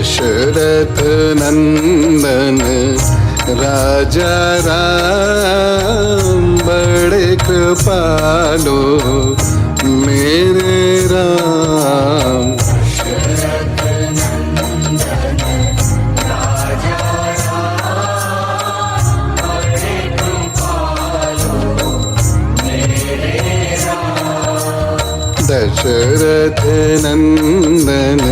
दशरथ नंदन राजा राम बड़े कृपालो मेरे राम। दशरथ नंदन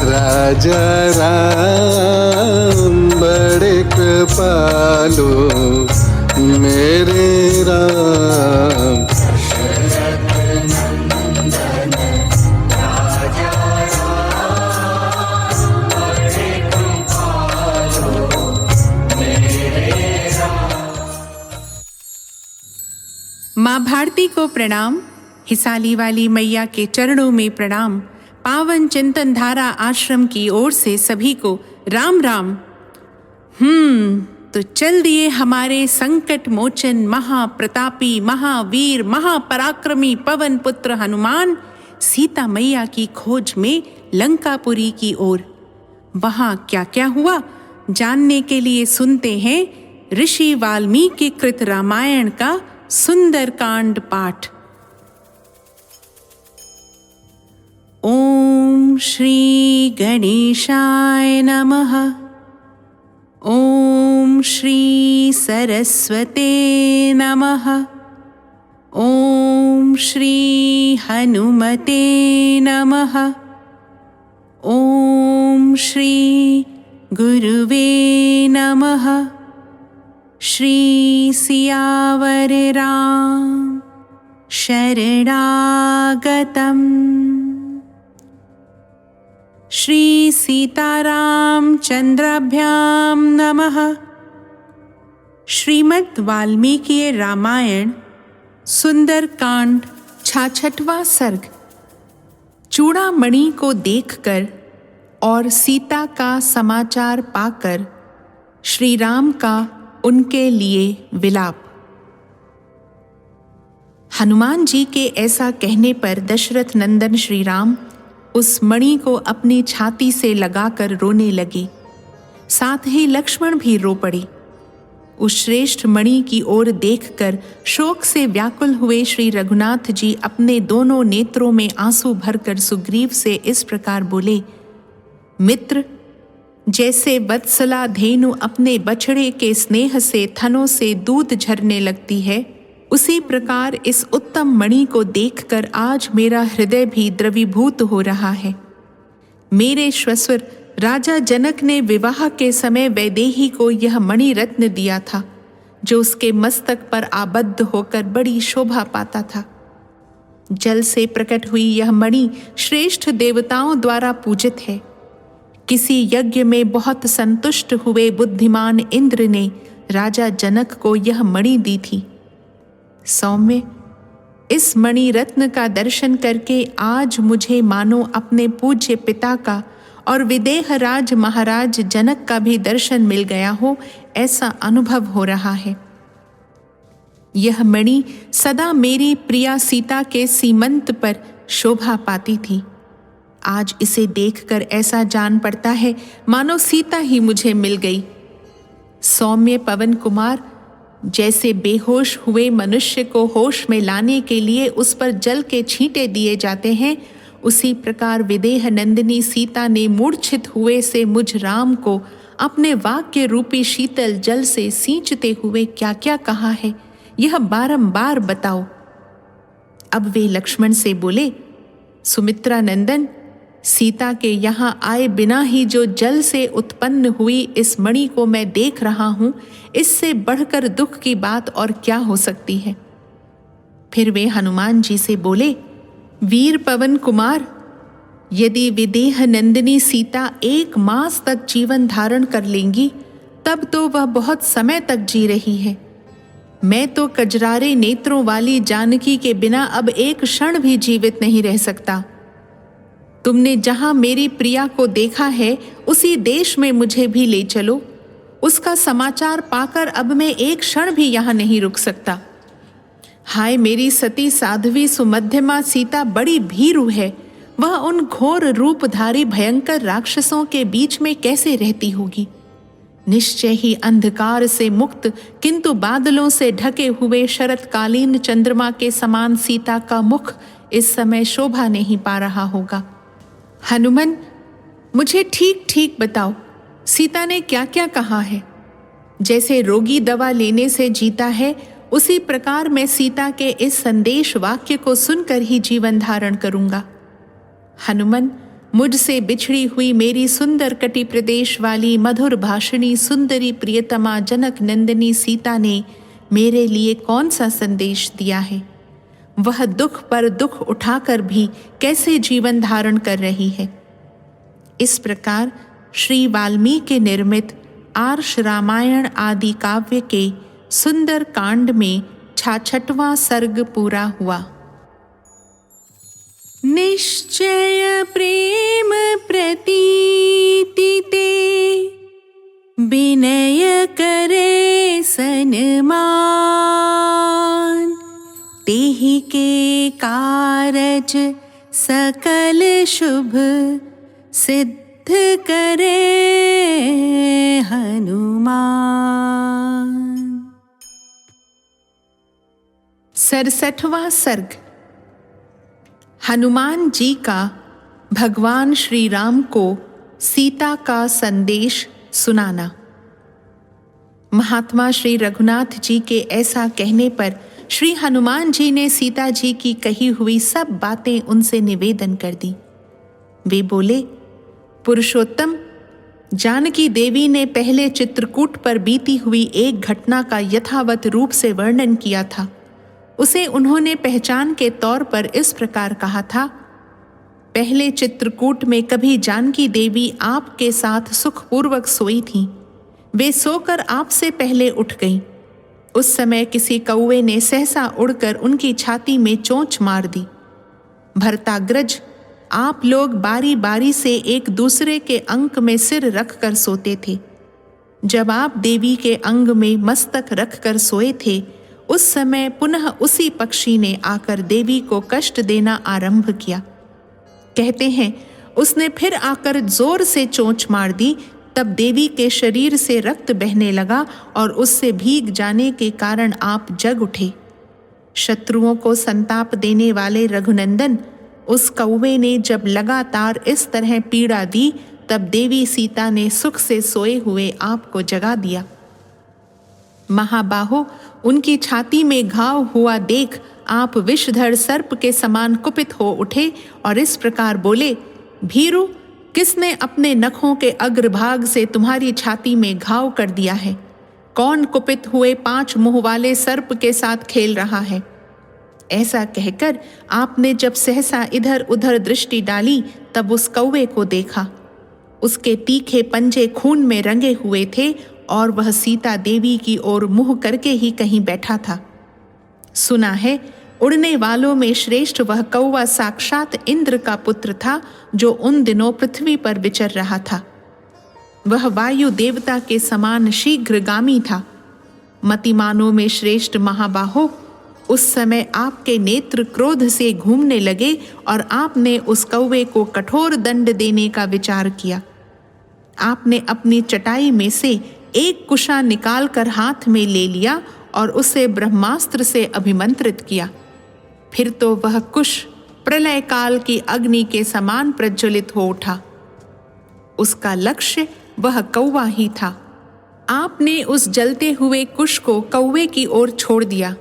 राजा राम बड़े कृपालो मेरे राम। माँ भारती को प्रणाम। हिसाली वाली मैया के चरणों में प्रणाम। पावन चिंतन धारा आश्रम की ओर से सभी को राम राम। तो चल दिए हमारे संकट मोचन महाप्रतापी महावीर महापराक्रमी पवन पुत्र हनुमान सीता मैया की खोज में लंकापुरी की ओर। वहां क्या क्या हुआ जानने के लिए सुनते हैं ऋषि वाल्मीकि कृत रामायण का सुंदर कांड पाठ। ओम श्री गणेशाय नमः। ओम श्री सरस्वते नमः। ओम श्री हनुमते नमः। ओम श्री गुरुवे नमः। श्री सियावर राम शरणागतम्। श्री सीतारामचंद्राभ्यां नमः। श्रीमद् वाल्मीकि रामायण सुंदरकांड 66वां सर्ग। चूड़ामणि को देखकर और सीता का समाचार पाकर श्री राम का उनके लिए विलाप। हनुमान जी के ऐसा कहने पर दशरथ नंदन श्री राम उस मणि को अपनी छाती से लगाकर रोने लगे। साथ ही लक्ष्मण भी रो पड़े। उस श्रेष्ठ मणि की ओर देखकर शोक से व्याकुल हुए श्री रघुनाथ जी अपने दोनों नेत्रों में आंसू भरकर सुग्रीव से इस प्रकार बोले, मित्र, जैसे वत्सला धेनु अपने बछड़े के स्नेह से थनों से दूध झरने लगती है, उसी प्रकार इस उत्तम मणि को देखकर आज मेरा हृदय भी द्रवीभूत हो रहा है। मेरे श्वशुर राजा जनक ने विवाह के समय वैदेही को यह मणि रत्न दिया था, जो उसके मस्तक पर आबद्ध होकर बड़ी शोभा पाता था। जल से प्रकट हुई यह मणि श्रेष्ठ देवताओं द्वारा पूजित है। किसी यज्ञ में बहुत संतुष्ट हुए बुद्धिमान इंद्र ने राजा जनक को यह मणि दी थी। सौम्य, इस मणि रत्न का दर्शन करके आज मुझे मानो अपने पूज्य पिता का और विदेह राज महाराज जनक का भी दर्शन मिल गया हो, ऐसा अनुभव हो रहा है। यह मणि सदा मेरी प्रिया सीता के सीमंत पर शोभा पाती थी। आज इसे देखकर ऐसा जान पड़ता है मानो सीता ही मुझे मिल गई। सौम्य पवन कुमार, जैसे बेहोश हुए मनुष्य को होश में लाने के लिए उस पर जल के छींटे दिए जाते हैं, उसी प्रकार विदेह नंदिनी सीता ने मूर्छित हुए से मुझ राम को अपने वाक्य रूपी शीतल जल से सींचते हुए क्या क्या कहा है, यह बारंबार बताओ। अब वे लक्ष्मण से बोले, सुमित्रा नंदन, सीता के यहाँ आए बिना ही जो जल से उत्पन्न हुई इस मणि को मैं देख रहा हूँ, इससे बढ़कर दुख की बात और क्या हो सकती है। फिर वे हनुमान जी से बोले, वीर पवन कुमार, यदि विदेह नंदिनी सीता 1 मास तक जीवन धारण कर लेंगी, तब तो वह बहुत समय तक जी रही है। मैं तो कजरारे नेत्रों वाली जानकी के बिना अब 1 क्षण भी जीवित नहीं रह सकता। तुमने जहां मेरी प्रिया को देखा है, उसी देश में मुझे भी ले चलो। उसका समाचार पाकर अब मैं 1 क्षण भी यहाँ नहीं रुक सकता। हाय, मेरी सती साध्वी सुमध्यमा सीता बड़ी भीरू है। वह उन घोर रूपधारी भयंकर राक्षसों के बीच में कैसे रहती होगी। निश्चय ही अंधकार से मुक्त किंतु बादलों से ढके हुए शरतकालीन चंद्रमा के समान सीता का मुख इस समय शोभा नहीं पा रहा होगा। हनुमान, मुझे ठीक ठीक बताओ, सीता ने क्या क्या कहा है? जैसे रोगी दवा लेने से जीता है, उसी प्रकार मैं सीता के इस संदेश वाक्य को सुनकर ही जीवन धारण करूंगा। हनुमान, मुझसे बिछड़ी हुई मेरी सुंदर कटि प्रदेश वाली मधुर भाषिणी सुंदरी प्रियतमा जनक नंदिनी सीता ने मेरे लिए कौन सा संदेश दिया है? वह दुख पर दुख उठाकर भी कैसे जीवन धारण कर रही है? इस प्रकार श्री वाल्मीकि निर्मित आर्ष रामायण आदि काव्य के सुंदर कांड में 66वां सर्ग पूरा हुआ। निश्चय प्रेम प्रतीति ते विनय करे सन्मान, तेहि के कारज सकल शुभ सिद्ध करे हनुमान। 67वां सर्ग। हनुमान जी का भगवान श्री राम को सीता का संदेश सुनाना। महात्मा श्री रघुनाथ जी के ऐसा कहने पर श्री हनुमान जी ने सीता जी की कही हुई सब बातें उनसे निवेदन कर दी। वे बोले, पुरुषोत्तम, जानकी देवी ने पहले चित्रकूट पर बीती हुई एक घटना का यथावत रूप से वर्णन किया था। उसे उन्होंने पहचान के तौर पर इस प्रकार कहा था, पहले चित्रकूट में कभी जानकी देवी आपके साथ सुखपूर्वक सोई थीं। वे सोकर आपसे पहले उठ गईं। उस समय किसी कौवे ने सहसा उड़कर उनकी छाती में चोंच मार दी। भरताग्रज, आप लोग बारी बारी से एक दूसरे के अंक में सिर रखकर सोते थे। जब आप देवी के अंग में मस्तक रखकर सोए थे, उस समय पुनः उसी पक्षी ने आकर देवी को कष्ट देना आरंभ किया। कहते हैं उसने फिर आकर जोर से चोंच मार दी। तब देवी के शरीर से रक्त बहने लगा और उससे भीग जाने के कारण आप जग उठे। शत्रुओं को संताप देने वाले रघुनंदन, उस कौवे ने जब लगातार इस तरह पीड़ा दी, तब देवी सीता ने सुख से सोए हुए आपको जगा दिया। महाबाहो, उनकी छाती में घाव हुआ देख आप विषधर सर्प के समान कुपित हो उठे और इस प्रकार बोले, भीरु, किसने अपने नखों के अग्रभाग से तुम्हारी छाती में घाव कर दिया है? कौन कुपित हुए 5 मुंह वाले सर्प के साथ खेल रहा है? ऐसा कहकर आपने जब सहसा इधर उधर दृष्टि डाली, तब उस कौवे को देखा। उसके तीखे पंजे खून में रंगे हुए थे और वह सीता देवी की ओर मुंह करके ही कहीं बैठा था। सुना है उड़ने वालों में श्रेष्ठ वह कौवा साक्षात इंद्र का पुत्र था, जो उन दिनों पृथ्वी पर विचर रहा था। वह वायु देवता के समान शीघ्रगामी था। मतिमानों में श्रेष्ठ महाबाहो, उस समय आपके नेत्र क्रोध से घूमने लगे और आपने उस कौवे को कठोर दंड देने का विचार किया। आपने अपनी चटाई में से एक कुशा निकालकर हाथ में ले लिया और उसे ब्रह्मास्त्र से अभिमंत्रित किया। फिर तो वह कुश प्रलय काल की अग्नि के समान प्रज्वलित हो उठा। उसका लक्ष्य वह कौवा ही था। आपने उस जलते हुए कुश को कौवे की ओर छोड़ दिया।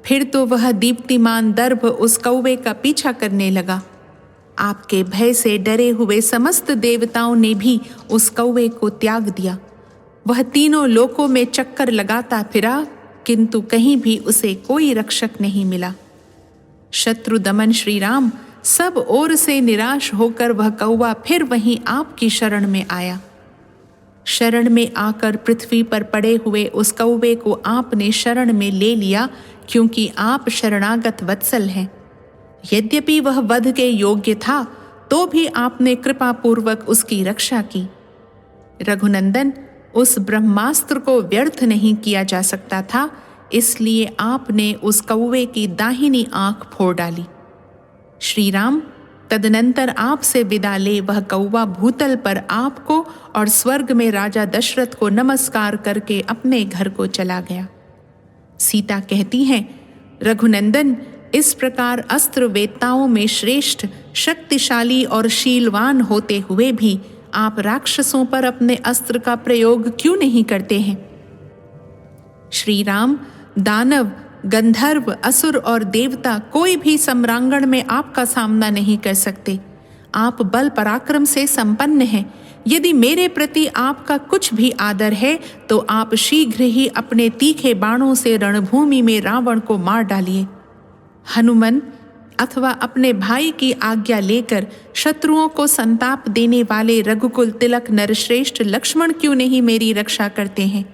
फिर तो वह दीप्तिमान दर्भ उस कौवे का पीछा करने लगा। आपके भय से डरे हुए समस्त देवताओं ने भी उस कौवे को त्याग दिया। वह तीनों लोकों में चक्कर लगाता फिरा, किंतु कहीं भी उसे कोई रक्षक नहीं मिला। शत्रु दमन श्री राम सब ओर से निराश होकर वह कौवा फिर वहीं आपकी शरण में आया। शरण में आकर पृथ्वी पर पड़े हुए उस कौवे को आपने शरण में ले लिया, क्योंकि आप शरणागत वत्सल हैं। यद्यपि वह वध के योग्य था, तो भी आपने कृपा पूर्वक उसकी रक्षा की। रघुनंदन, उस ब्रह्मास्त्र को व्यर्थ नहीं किया जा सकता था, इसलिए आपने उस कौवे की दाहिनी आंख फोड़ डाली। श्री राम, तदनंतर आपसे विदा ले वह कौवा भूतल पर आपको और स्वर्ग में राजा दशरथ को नमस्कार करके अपने घर को चला गया। सीता कहती हैं, रघुनंदन, इस प्रकार अस्त्र वेत्ताओं में श्रेष्ठ, शक्तिशाली और शीलवान होते हुए भी आप राक्षसों पर अपने अस्त्र का प्रयोग क्यों नहीं करते हैं? श्री राम, दानव, गंधर्व, असुर और देवता कोई भी सम्रांगण में आपका सामना नहीं कर सकते। आप बल पराक्रम से संपन्न हैं। यदि मेरे प्रति आपका कुछ भी आदर है तो आप शीघ्र ही अपने तीखे बाणों से रणभूमि में रावण को मार डालिए। हनुमान अथवा अपने भाई की आज्ञा लेकर शत्रुओं को संताप देने वाले रघुकुल तिलक नरश्रेष्ठ लक्ष्मण क्यों नहीं मेरी रक्षा करते हैं?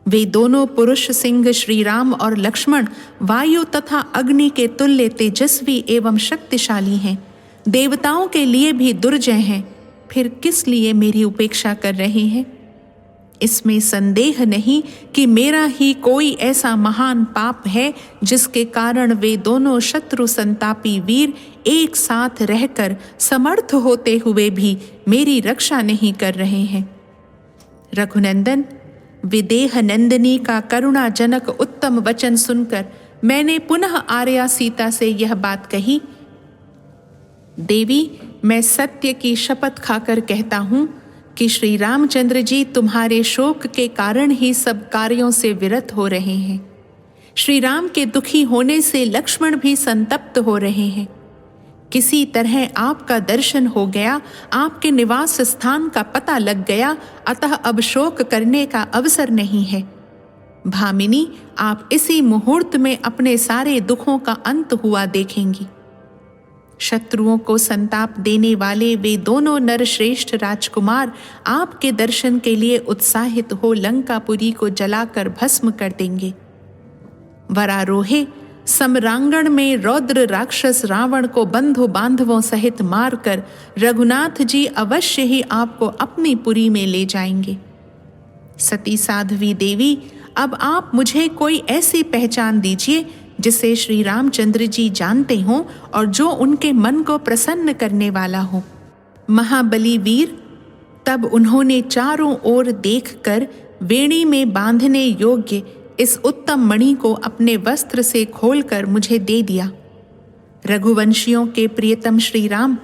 वे दोनों पुरुष सिंह श्री राम और लक्ष्मण वायु तथा अग्नि के तुल्य तेजस्वी एवं शक्तिशाली हैं, देवताओं के लिए भी दुर्जय हैं, फिर किस लिए मेरी उपेक्षा कर रहे हैं? इसमें संदेह नहीं कि मेरा ही कोई ऐसा महान पाप है जिसके कारण वे दोनों शत्रु संतापी वीर एक साथ रहकर समर्थ होते हुए भी मेरी रक्षा नहीं कर रहे हैं। रघुनंदन, विदेह नंदिनी का करुणाजनक उत्तम वचन सुनकर मैंने पुनः आर्या सीता से यह बात कही। देवी, मैं सत्य की शपथ खाकर कहता हूँ कि श्री रामचंद्र जी तुम्हारे शोक के कारण ही सब कार्यों से विरत हो रहे हैं। श्री राम के दुखी होने से लक्ष्मण भी संतप्त हो रहे हैं। किसी तरह आपका दर्शन हो गया, आपके निवास स्थान का पता लग गया, अतः अब शोक करने का अवसर नहीं है। भामिनी, आप इसी मुहूर्त में अपने सारे दुखों का अंत हुआ देखेंगी। शत्रुओं को संताप देने वाले वे दोनों नरश्रेष्ठ राजकुमार आपके दर्शन के लिए उत्साहित हो लंकापुरी को जलाकर भस्म कर देंगे। वरारोहे, सम्रांगण में रौद्र राक्षस रावण को बंधु बांधवों सहित मारकर रघुनाथ जी अवश्य ही आपको अपनी पुरी में ले जाएंगे। सती साध्वी देवी, अब आप मुझे कोई ऐसी पहचान दीजिए जिसे श्री रामचंद्र जी जानते हों और जो उनके मन को प्रसन्न करने वाला हो। महाबली वीर, तब उन्होंने चारों ओर देखकर वेणी में बांधने योग्य इस उत्तम मणि को अपने वस्त्र से खोलकर मुझे दे दिया। रघुवंशियों के प्रियतम श्री राम,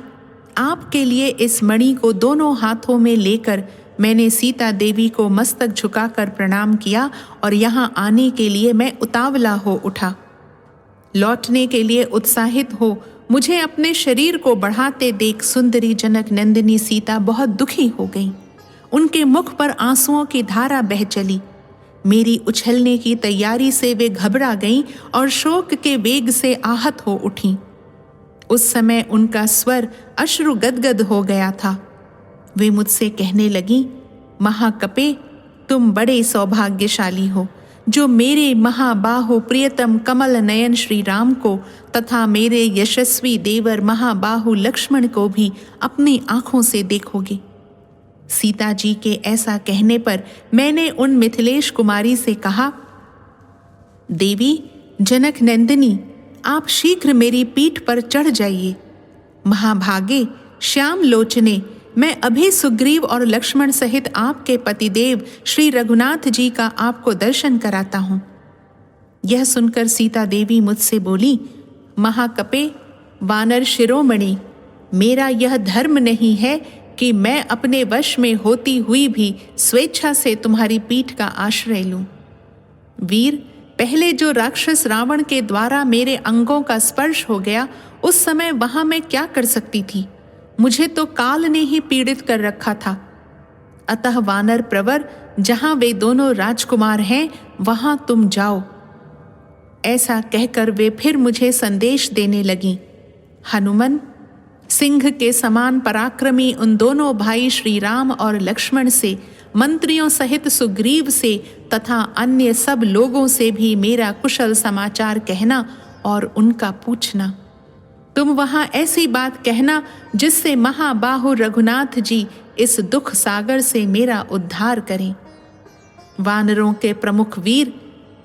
आपके लिए इस मणि को दोनों हाथों में लेकर मैंने सीता देवी को मस्तक झुकाकर प्रणाम किया और यहाँ आने के लिए मैं उतावला हो उठा। लौटने के लिए उत्साहित हो मुझे अपने शरीर को बढ़ाते देख सुंदरी जनक नंदिनी सीता बहुत दुखी हो गई। उनके मुख पर आंसुओं की धारा बह चली। मेरी उछलने की तैयारी से वे घबरा गईं और शोक के वेग से आहत हो उठीं। उस समय उनका स्वर अश्रु गदगद हो गया था। वे मुझसे कहने लगीं, महाकपे, तुम बड़े सौभाग्यशाली हो जो मेरे महाबाहु प्रियतम कमल नयन श्री राम को तथा मेरे यशस्वी देवर महाबाहु लक्ष्मण को भी अपनी आंखों से देखोगे। सीता जी के ऐसा कहने पर मैंने उन मिथिलेश कुमारी से कहा, देवी जनक नंदिनी, आप शीघ्र मेरी पीठ पर चढ़ जाइए। महाभागे, श्याम लोचने, मैं अभी सुग्रीव और लक्ष्मण सहित आपके पतिदेव श्री रघुनाथ जी का आपको दर्शन कराता हूँ। यह सुनकर सीता देवी मुझसे बोली, महाकपे, वानर शिरोमणि, मेरा यह धर्म नहीं है कि मैं अपने वश में होती हुई भी स्वेच्छा से तुम्हारी पीठ का आश्रय लूं। वीर, पहले जो राक्षस रावण के द्वारा मेरे अंगों का स्पर्श हो गया, उस समय वहां मैं क्या कर सकती थी? मुझे तो काल ने ही पीड़ित कर रखा था। अतः वानर प्रवर, जहां वे दोनों राजकुमार हैं वहां तुम जाओ। ऐसा कहकर वे फिर मुझे संदेश देने लगीं। हनुमान, सिंह के समान पराक्रमी उन दोनों भाई श्री राम और लक्ष्मण से, मंत्रियों सहित सुग्रीव से तथा अन्य सब लोगों से भी मेरा कुशल समाचार कहना और उनका पूछना। तुम वहां ऐसी बात कहना जिससे महाबाहु रघुनाथ जी इस दुख सागर से मेरा उद्धार करें। वानरों के प्रमुख वीर,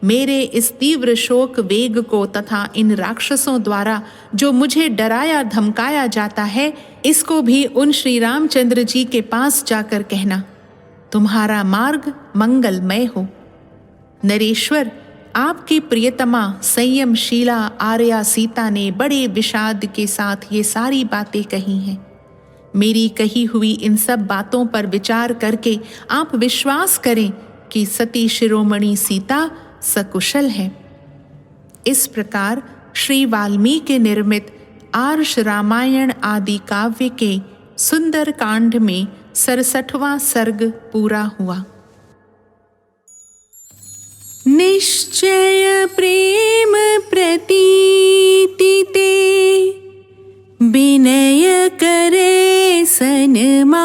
मेरे इस तीव्र शोक वेग को तथा इन राक्षसों द्वारा जो मुझे डराया धमकाया जाता है, इसको भी उन श्री रामचंद्र जी के पास जाकर कहना, तुम्हारा मार्ग मंगलमय हो। नरेश्वर, आपकी प्रियतमा संयमशीला आर्या सीता ने बड़े विषाद के साथ ये सारी बातें कही हैं। मेरी कही हुई इन सब बातों पर विचार करके आप विश्वास करें कि सती शिरोमणि सीता सकुशल है। इस प्रकार श्री वाल्मीकि निर्मित आर्ष रामायण आदि काव्य के सुंदर कांड में 67वां सर्ग पूरा हुआ। निश्चय प्रेम प्रतीति ते, विनय करे सन्मान,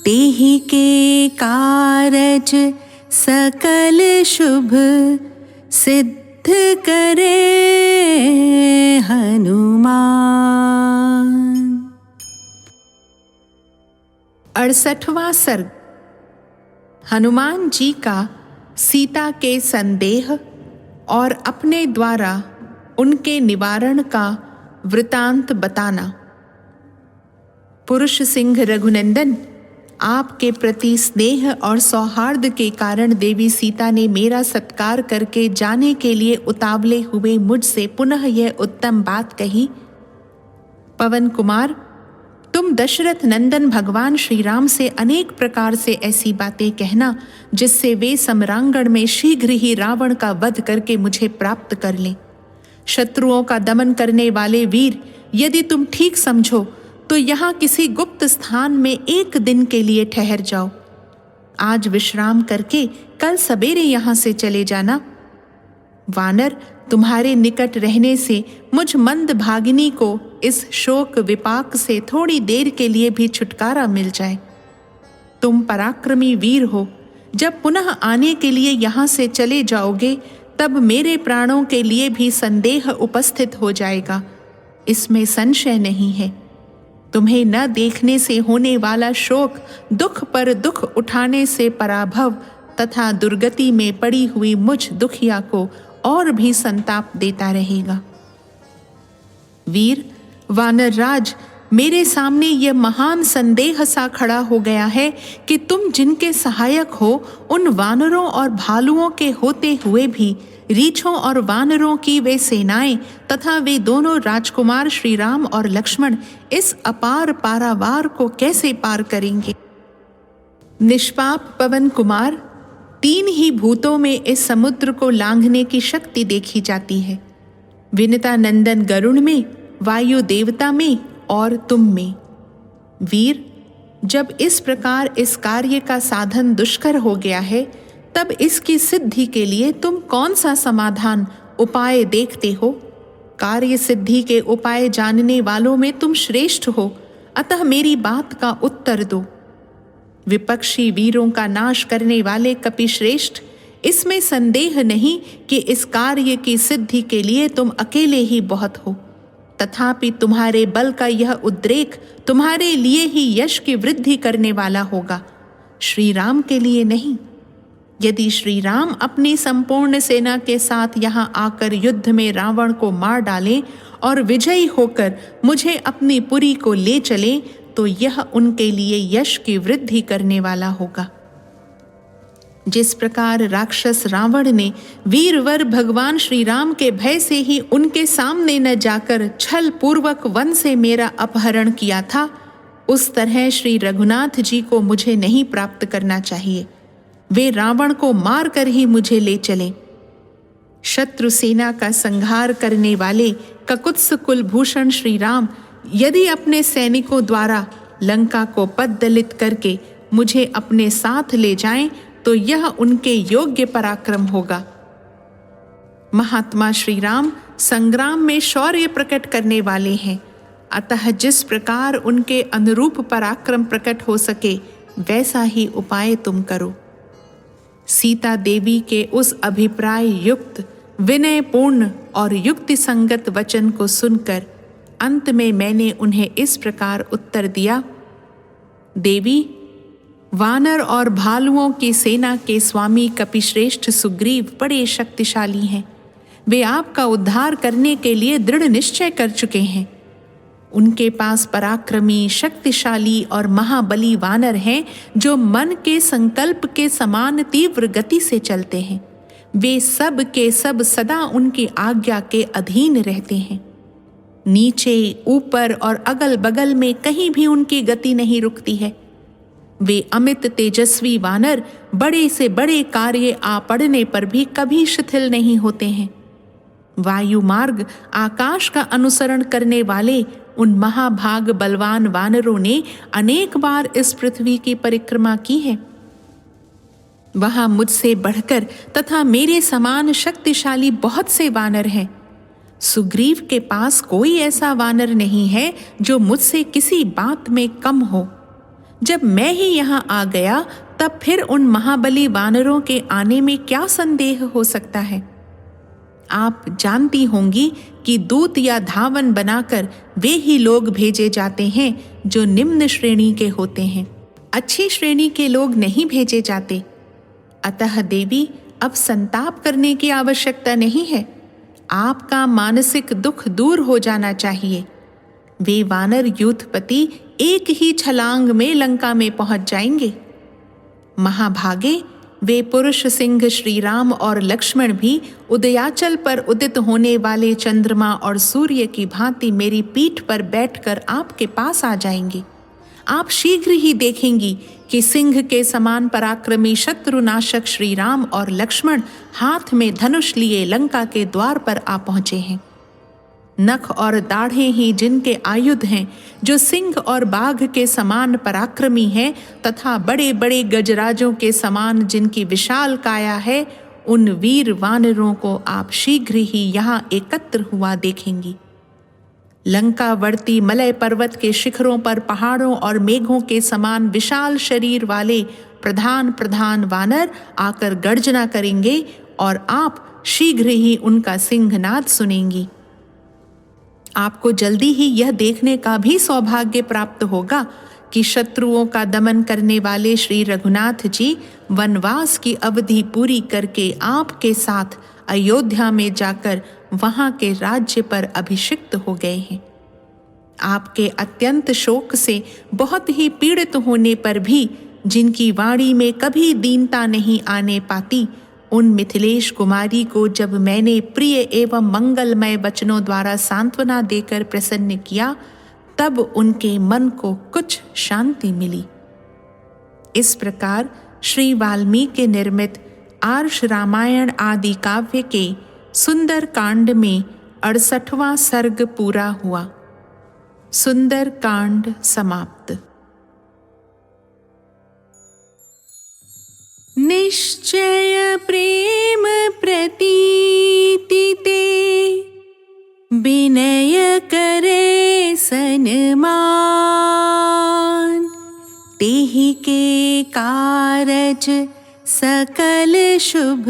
तेहि के कारज सकल शुभ, सिद्ध करे हनुमान। 68वां सर्ग। हनुमान जी का सीता के संदेह और अपने द्वारा उनके निवारण का वृतांत बताना। पुरुष सिंह रघुनंदन, आपके प्रति स्नेह और सौहार्द के कारण देवी सीता ने मेरा सत्कार करके जाने के लिए उतावले हुए मुझसे पुनः यह उत्तम बात कही। पवन कुमार, तुम दशरथ नंदन भगवान श्री राम से अनेक प्रकार से ऐसी बातें कहना जिससे वे सम्रांगण में शीघ्र ही रावण का वध करके मुझे प्राप्त कर लें। शत्रुओं का दमन करने वाले वीर, यदि तुम ठीक समझो तो यहाँ किसी गुप्त स्थान में एक दिन के लिए ठहर जाओ। आज विश्राम करके कल सवेरे यहाँ से चले जाना। वानर, तुम्हारे निकट रहने से मुझ मंद भागिनी को इस शोक विपाक से थोड़ी देर के लिए भी छुटकारा मिल जाए। तुम पराक्रमी वीर हो, जब पुनः आने के लिए यहाँ से चले जाओगे तब मेरे प्राणों के लिए भी संदेह उपस्थित हो जाएगा, इसमें संशय नहीं है। तुम्हें न देखने से होने वाला शोक दुख पर दुख उठाने से पराभव तथा दुर्गति में पड़ी हुई मुझ दुखिया को और भी संताप देता रहेगा। वीर, वानरराज, मेरे सामने यह महान संदेह सा खड़ा हो गया है कि तुम जिनके सहायक हो उन वानरों और भालुओं के होते हुए भी रीछों और वानरों की वे सेनाएं तथा वे दोनों राजकुमार श्री राम और लक्ष्मण इस अपार पारावार को कैसे पार करेंगे। निष्पाप पवन कुमार, 3 ही भूतों में इस समुद्र को लांघने की शक्ति देखी जाती है, विनता नंदन गरुड़ में, वायु देवता में और तुम में। वीर, जब इस प्रकार इस कार्य का साधन दुष्कर हो गया है तब इसकी सिद्धि के लिए तुम कौन सा समाधान उपाय देखते हो। कार्य सिद्धि के उपाय जानने वालों में तुम श्रेष्ठ हो, अतः मेरी बात का उत्तर दो। विपक्षी वीरों का नाश करने वाले कपिश्रेष्ठ, इसमें संदेह नहीं कि इस कार्य की सिद्धि के लिए तुम अकेले ही बहुत हो, तथापि तुम्हारे बल का यह उद्रेक तुम्हारे लिए ही यश की वृद्धि करने वाला होगा, श्री राम के लिए नहीं। यदि श्री राम अपनी संपूर्ण सेना के साथ यहाँ आकर युद्ध में रावण को मार डालें और विजयी होकर मुझे अपनी पुरी को ले चलें तो यह उनके लिए यश की वृद्धि करने वाला होगा। जिस प्रकार राक्षस रावण ने वीरवर भगवान श्री राम के भय से ही उनके सामने न जाकर छल पूर्वक वन से मेरा अपहरण किया था, उस तरह श्री रघुनाथ जी को मुझे नहीं प्राप्त करना चाहिए। वे रावण को मार कर ही मुझे ले चले। शत्रु सेना का संहार करने वाले ककुत्स कुलभूषण श्री राम यदि अपने सैनिकों द्वारा लंका को पद्दलित करके मुझे अपने साथ ले जाएं तो यह उनके योग्य पराक्रम होगा। महात्मा श्री राम संग्राम में शौर्य प्रकट करने वाले हैं, अतः जिस प्रकार उनके अनुरूप पराक्रम प्रकट हो सके वैसा ही उपाय तुम करो। सीता देवी के उस अभिप्राय युक्त विनयपूर्ण और युक्ति संगत वचन को सुनकर अंत में मैंने उन्हें इस प्रकार उत्तर दिया, देवी, वानर और भालुओं की सेना के स्वामी कपिश्रेष्ठ सुग्रीव बड़े शक्तिशाली हैं। वे आपका उद्धार करने के लिए दृढ़ निश्चय कर चुके हैं। उनके पास पराक्रमी, शक्तिशाली और महाबली वानर हैं जो मन के संकल्प के समान तीव्र गति से चलते हैं। वे सब के सब सदा उनकी आज्ञा के अधीन रहते हैं। नीचे, ऊपर और अगल बगल में कहीं भी उनकी गति नहीं रुकती है। वे अमित तेजस्वी वानर बड़े से बड़े कार्य आ पड़ने पर भी कभी शिथिल नहीं होते हैं। वायु मार्ग, आकाश का अनुसरण करने वाले उन महाभाग बलवान वानरों ने अनेक बार इस पृथ्वी की परिक्रमा की है। वहां मुझसे बढ़कर तथा मेरे समान शक्तिशाली बहुत से वानर हैं। सुग्रीव के पास कोई ऐसा वानर नहीं है जो मुझसे किसी बात में कम हो। जब मैं ही यहाँ आ गया तब फिर उन महाबली वानरों के आने में क्या संदेह हो सकता है। आप जानती होंगी कि दूत या धावन बनाकर वे ही लोग भेजे जाते हैं जो निम्न श्रेणी के होते हैं, अच्छी श्रेणी के लोग नहीं भेजे जाते। अतः देवी, अब संताप करने की आवश्यकता नहीं है। आपका मानसिक दुख दूर हो जाना चाहिए। वे वानर यूथपति एक ही छलांग में लंका में पहुंच जाएंगे। महाभागे, वे पुरुष सिंह श्री राम और लक्ष्मण भी उदयाचल पर उदित होने वाले चंद्रमा और सूर्य की भांति मेरी पीठ पर बैठकर आपके पास आ जाएंगे। आप शीघ्र ही देखेंगी कि सिंह के समान पराक्रमी शत्रुनाशक श्री राम और लक्ष्मण हाथ में धनुष लिए लंका के द्वार पर आ पहुंचे हैं। नख और दाढ़ें ही जिनके आयुध हैं, जो सिंह और बाघ के समान पराक्रमी हैं तथा बड़े बड़े गजराजों के समान जिनकी विशाल काया है, उन वीर वानरों को आप शीघ्र ही यहाँ एकत्र हुआ देखेंगी। लंकावर्ती मलय पर्वत के शिखरों पर पहाड़ों और मेघों के समान विशाल शरीर वाले प्रधान प्रधान वानर आकर गर्जना करेंगे और आप शीघ्र ही उनका सिंहनाद सुनेंगी। आपको जल्दी ही यह देखने का भी सौभाग्य प्राप्त होगा कि शत्रुओं का दमन करने वाले श्री रघुनाथ जी वनवास की अवधि पूरी करके आपके साथ अयोध्या में जाकर वहां के राज्य पर अभिषिक्त हो गए हैं। आपके अत्यंत शोक से बहुत ही पीड़ित होने पर भी जिनकी वाणी में कभी दीनता नहीं आने पाती, उन मिथिलेश कुमारी को जब मैंने प्रिय एवं मंगलमय वचनों द्वारा सांत्वना देकर प्रसन्न किया, तब उनके मन को कुछ शांति मिली। इस प्रकार श्री वाल्मीकि निर्मित आर्ष रामायण आदि काव्य के सुंदर कांड में 68वां सर्ग पूरा हुआ। सुंदर कांड समाप्त। निश्चय प्रेम प्रतीति ते, विनय करे सन्मान, तेहि के कारज सकल शुभ,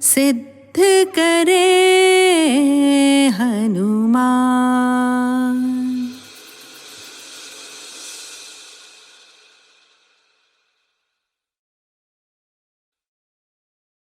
सिद्ध करे हनुमान।